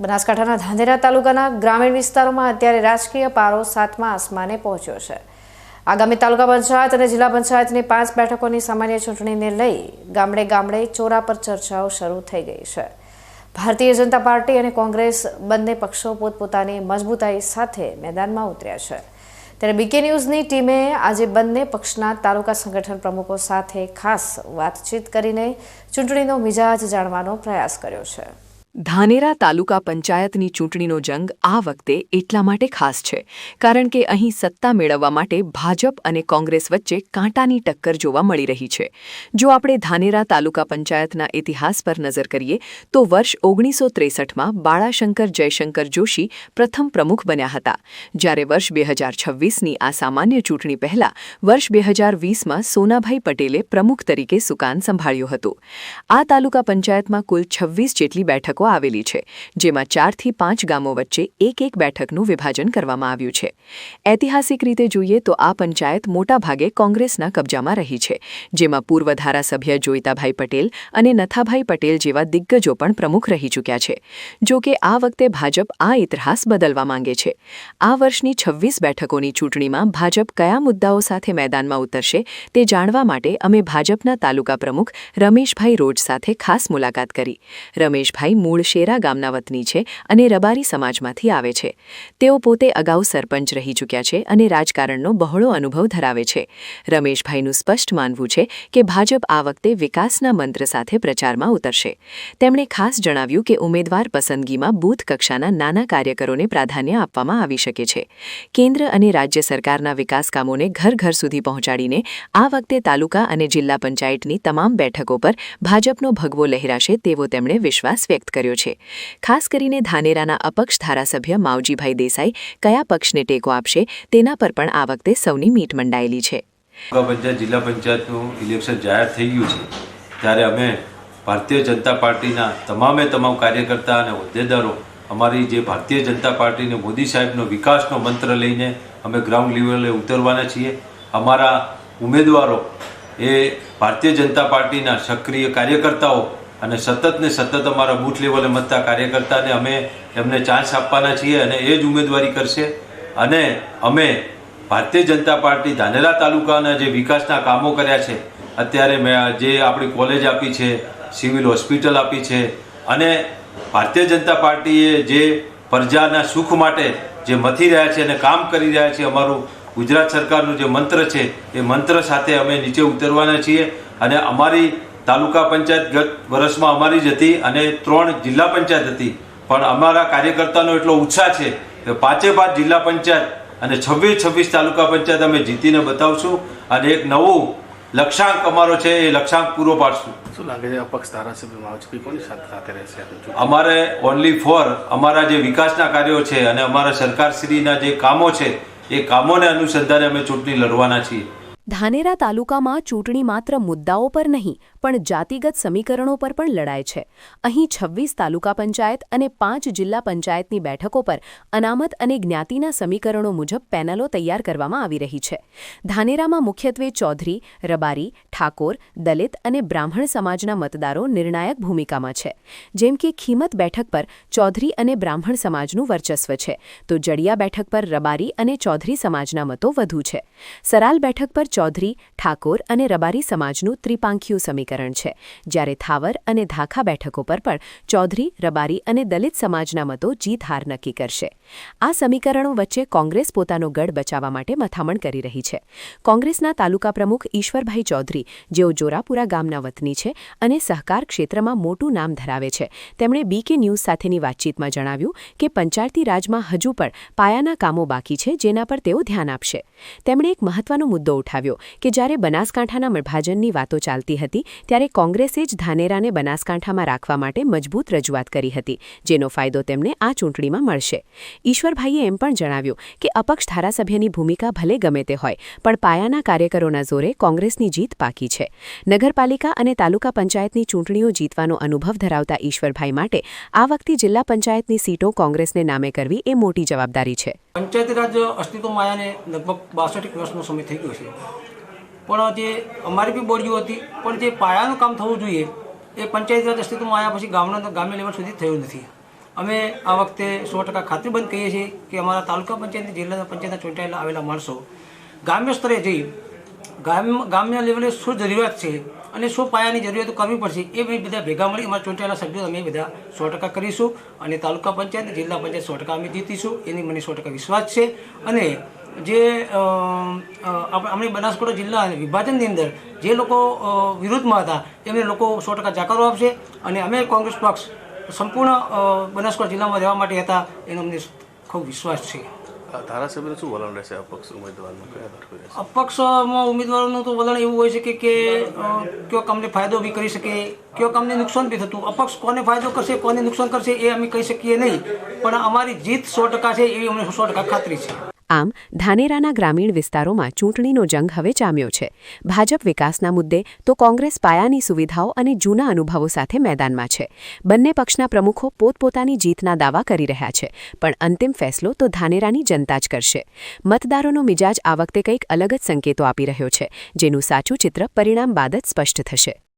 બનાસકાંઠાના ધાનેરા તાલુકાના ગ્રામીણ વિસ્તારોમાં અત્યારે રાજકીય પારો 7મા આસમાને પહોંચ્યો છે। આગામી તાલુકા પંચાયત અને જિલ્લા પંચાયતની 5 બેઠકોની સામાન્ય ચૂંટણીને લઈ ગામડે ગામડે ચોરા પર ચર્ચાઓ શરૂ થઈ ગઈ છે। ભારતીય જનતા પાર્ટી અને કોંગ્રેસ બંને પક્ષો પોતપોતાની મજબૂતાઈ સાથે મેદાનમાં ઉતર્યા છે। ત્યારે બીકે ન્યૂઝની ટીમે આજે બંને પક્ષના તાલુકા સંગઠન પ્રમુખો સાથે ખાસ વાતચીત કરીને ચૂંટણીનો મિજાજ જાણવાનો પ્રયાસ કર્યો છે। ધાનેરા તાલુકા પંચાયતની ચૂંટણીનો જંગ આ વખતે એટલા માટે ખાસ છે કારણ કે અહીં સત્તા મેળવવા માટે ભાજપ અને કોંગ્રેસ વચ્ચે કાંટાની ટક્કર જોવા મળી રહી છે। જો આપણે ધાનેરા તાલુકા પંચાયતના ઇતિહાસ પર નજર કરીએ તો વર્ષ 1963માં બાળાશંકર જયશંકર જોશી પ્રથમ પ્રમુખ બન્યા હતા, જ્યારે વર્ષ 2026ની આ સામાન્ય ચૂંટણી પહેલા વર્ષ 2020માં સોનાભાઈ પટેલે પ્રમુખ તરીકે સુકાન સંભાળ્યું હતું। આ તાલુકા પંચાયતમાં કુલ 26 જેટલી બેઠકો આવેલી છે, જેમાં 4 થી 5 ગામો વચ્ચે એક બેઠકનું વિભાજન કરવામાં આવ્યું છે। ઐતિહાસિક રીતે જોઈએ તો આ પંચાયત મોટાભાગે કોંગ્રેસના કબજામાં રહી છે, જેમાં પૂર્વ ધારાસભ્ય જોઈતાભાઈ પટેલ અને નથાભાઈ પટેલ જેવા દિગ્ગજો પણ પ્રમુખ રહી ચૂક્યા છે। જો કે આ વખતે ભાજપ આ ઇતિહાસ બદલવા માંગે છે। આ વર્ષની 26 બેઠકોની ચૂંટણીમાં ભાજપ કયા મુદ્દાઓ સાથે મેદાનમાં ઉતરશે તે જાણવા માટે અમે ભાજપના તાલુકા પ્રમુખ રમેશભાઈ રોજ સાથે ખાસ મુલાકાત કરી। રમેશભાઈ મૂળ શેરા ગામના વતની છે અને રબારી સમાજમાંથી આવે છે। તેઓ પોતે અગાઉ સરપંચ રહી ચૂક્યા છે અને રાજકારણનો બહોળો અનુભવ ધરાવે છે। રમેશભાઈનું સ્પષ્ટ માનવું છે કે ભાજપ આ વખતે વિકાસના મંત્ર સાથે પ્રચારમાં ઉતરશે। તેમણે ખાસ જણાવ્યું કે ઉમેદવાર પસંદગીમાં બૂથ કક્ષાના નાના કાર્યકરોને પ્રાધાન્ય આપવામાં આવી શકે છે। કેન્દ્ર અને રાજ્ય સરકારના વિકાસ કામોને ઘર ઘર સુધી પહોંચાડીને આ વખતે તાલુકા અને જિલ્લા પંચાયતની તમામ બેઠકો પર ભાજપનો ભગવો લહેરાશે તેવો તેમણે વિશ્વાસ વ્યક્ત કર્યો છે। ખાસ કરીને ધાનેરાના અપક્ષ ધારાસભ્ય માવજીભાઈ દેસાઈ કયા પક્ષને ટેકો આપશે તેના પર પણ આ વખતે સૌની મીટ મંડાયેલી છે। પંચાયત જિલ્લા પંચાયતનું ઇલેક્શન જાહેર થઈ ગયું છે ત્યારે અમે ભારતીય જનતા પાર્ટીના તમામ કાર્યકર્તા અને હોદ્દેદારો અમારી જે ભારતીય જનતા પાર્ટીને મોદી સાહેબનો વિકાસનો મંત્ર લઈને અમે ગ્રાઉન્ડ લેવલે ઉતરવાના છીએ। અમારા ઉમેદવારો એ ભારતીય જનતા પાર્ટીના સક્રિય કાર્યકર્તાઓ અને સતત અમારા બૂથ લેવલે મતતા કાર્યકર્તાને અમે એમને ચાન્સ આપવાના છીએ અને એ જ ઉમેદવારી કરશે। અને અમે ભારતીય જનતા પાર્ટી ધાનેરા તાલુકાના જે વિકાસના કામો કર્યા છે, અત્યારે મેં જે આપણી કોલેજ આપી છે, સિવિલ હોસ્પિટલ આપી છે, અને ભારતીય જનતા પાર્ટીએ જે પ્રજાના સુખ માટે જે મથી રહ્યા છે અને કામ કરી રહ્યા છે, અમારું ગુજરાત સરકારનું જે મંત્ર છે એ મંત્ર સાથે અમે નીચે ઉતરવાના છીએ। અને અમારી તાલુકા પંચાયત ગત વર્ષમાં અમારી જ હતી અને 3 જિલ્લા પંચાયત હતી, પણ અમારા કાર્યકર્તાનો એટલો ઉત્સાહ છે કે 5 જિલ્લા પંચાયત અને 26 તાલુકા પંચાયત અમે જીતીને બતાવશું અને એક નવું લક્ષ્યાંક અમારો છે એ લક્ષ્યાંક પૂરો પાડશું। શું લાગે છે અપક્ષ ધારાસભ્ય માવજીભાઈ કોની સાથે રહેશે? અમારે ઓનલી ફોર અમારા જે વિકાસના કાર્યો છે અને અમારા સરકારશ્રીના જે કામો છે એ કામોને અનુસંધાને અમે ચૂંટણી લડવાના છીએ। ધાનેરા તાલુકામાં ચૂંટણી માત્ર મુદ્દાઓ પર નહીં પણ જાતિગત સમીકરણો પર પણ લડાય છે। અહીં 26 તાલુકા પંચાયત અને 5 જિલ્લા પંચાયતની બેઠકો પર અનામત અને જ્ઞાતિના સમીકરણો મુજબ પેનલો તૈયાર કરવામાં આવી રહી છે। ધાનેરામાં મુખ્યત્વે ચૌધરી, રબારી, ઠાકોર, દલિત અને બ્રાહ્મણ સમાજના મતદારો નિર્ણાયક ભૂમિકામાં છે। જેમ કે ખીમત બેઠક પર ચૌધરી અને બ્રાહ્મણ સમાજનું વર્ચસ્વ છે, તો જડિયા બેઠક પર રબારી અને ચૌધરી સમાજના મતો વધુ છે। સરાલ બેઠક પર ચૌધરી, ઠાકોર અને રબારી સમાજનું ત્રિપાંખીયું સમીકરણ છે, જ્યારે થાવર અને ધાખા બેઠકો પર પણ ચૌધરી, રબારી અને દલિત સમાજના મતો જીત હાર નક્કી કરશે। આ સમીકરણો વચ્ચે કોંગ્રેસ પોતાનો ગઢ બચાવવા માટે મથામણ કરી રહી છે। કોંગ્રેસના તાલુકા પ્રમુખ ઈશ્વરભાઈ ચૌધરી, જેઓ જોરાપુરા ગામના વતની છે અને સહકાર ક્ષેત્રમાં મોટું નામ ધરાવે છે, તેમણે બીકે ન્યૂઝ સાથેની વાતચીતમાં જણાવ્યું કે પંચાયતી રાજમાં હજુ પણ પાયાના કામો બાકી છે, જેના પર તેઓ ધ્યાન આપશે। તેમણે એક મહત્વનો મુદ્દો ઉઠાવ્યો કે જ્યારે બનાસકાંઠાના વિભાજનની વાતો ચાલતી હતી ત્યારે કોંગ્રેસે જ ધાનેરાને બનાસકાંઠામાં રાખવા માટે મજબૂત રજૂઆત કરી હતી, જેનો ફાયદો તેમને આ ચૂંટણીમાં મળશે। ઈશ્વરભાઈએ એમ પણ જણાવ્યું કે અપક્ષ ધારાસભ્યની ભૂમિકા ભલે ગમે તે હોય પણ પાયાના કાર્યકરોના જોરે કોંગ્રેસની જીત પાકી છે। નગરપાલિકા અને તાલુકા પંચાયતની ચૂંટણીઓ જીતવાનો અનુભવ ધરાવતા ઈશ્વરભાઈ માટે આ વખતે જિલ્લા પંચાયતની સીટો કોંગ્રેસને નામે કરવી એ મોટી જવાબદારી છે। પંચાયતી રાજ અસ્તિત્વમાં આવ્યાને લગભગ 62 વર્ષનો સમય થઈ ગયો છે, પણ જે અમારી બી બોડીઓ હતી, પણ જે પાયાનું કામ થવું જોઈએ એ પંચાયતી રાજ અસ્તિત્વમાં આવ્યા પછી ગામના લેવલ સુધી થયું નથી। અમે આ વખતે 100% ખાતરીબંધ કહીએ છીએ કે અમારા તાલુકા પંચાયત જિલ્લા પંચાયતના ચૂંટાયેલા આવેલા માણસો ગ્રામ્ય સ્તરે જઈ ગામના લેવલે શું જરૂરિયાત છે અને શું પાયાની જરૂરિયાતો કરવી પડશે એ બધા ભેગા મળી અમારા ચૂંટાયેલા સભ્યો અમે બધા 100% કરીશું અને તાલુકા પંચાયત જિલ્લા પંચાયત 100% અમે જીતીશું એની મને 100% વિશ્વાસ છે. અને જે આપણે બનાસકાંઠા જિલ્લા અને વિભાજનની અંદર જે લોકો વિરોધમાં હતા એમને લોકો 100% જાકારો આપશે અને અમે કોંગ્રેસ પક્ષ સંપૂર્ણ બનાસકાંઠા જિલ્લામાં રહેવા માટે હતા એનો અમને ખૂબ વિશ્વાસ છે. ધારાસભ્યનું શું વલણ રહેશે અપક્ષ ઉમેદવારનું કયા ઘટકો રહેશે? અપક્ષમાં ઉમેદવારોનું તો વલણ એવું હોય છે કે કયો કામને ફાયદો બી કરી શકે, કયો કામને નુકસાન બી થતું. અપક્ષ કોને ફાયદો કરશે કોને નુકસાન કરશે એ અમે કહી શકીએ નહીં, પણ અમારી જીત 100% છે એવી અમને 100% ખાતરી છે. આમ ધાનેરાના ગ્રામીણ વિસ્તારોમાં ચૂંટણીનો જંગ હવે જામ્યો છે. ભાજપ વિકાસના મુદ્દે તો કોંગ્રેસ પાયાની સુવિધાઓ અને જૂના અનુભવો સાથે મેદાનમાં છે. બંને પક્ષના પ્રમુખો પોતપોતાની જીતના દાવા કરી રહ્યા છે, પણ અંતિમ ફેસલો તો ધાનેરાની જનતા જ કરશે. મતદારોનો મિજાજ આ વખતે કંઈક અલગ જ સંકેતો આપી રહ્યો છે, જેનું સાચું ચિત્ર પરિણામ બાદ જ સ્પષ્ટ થશે.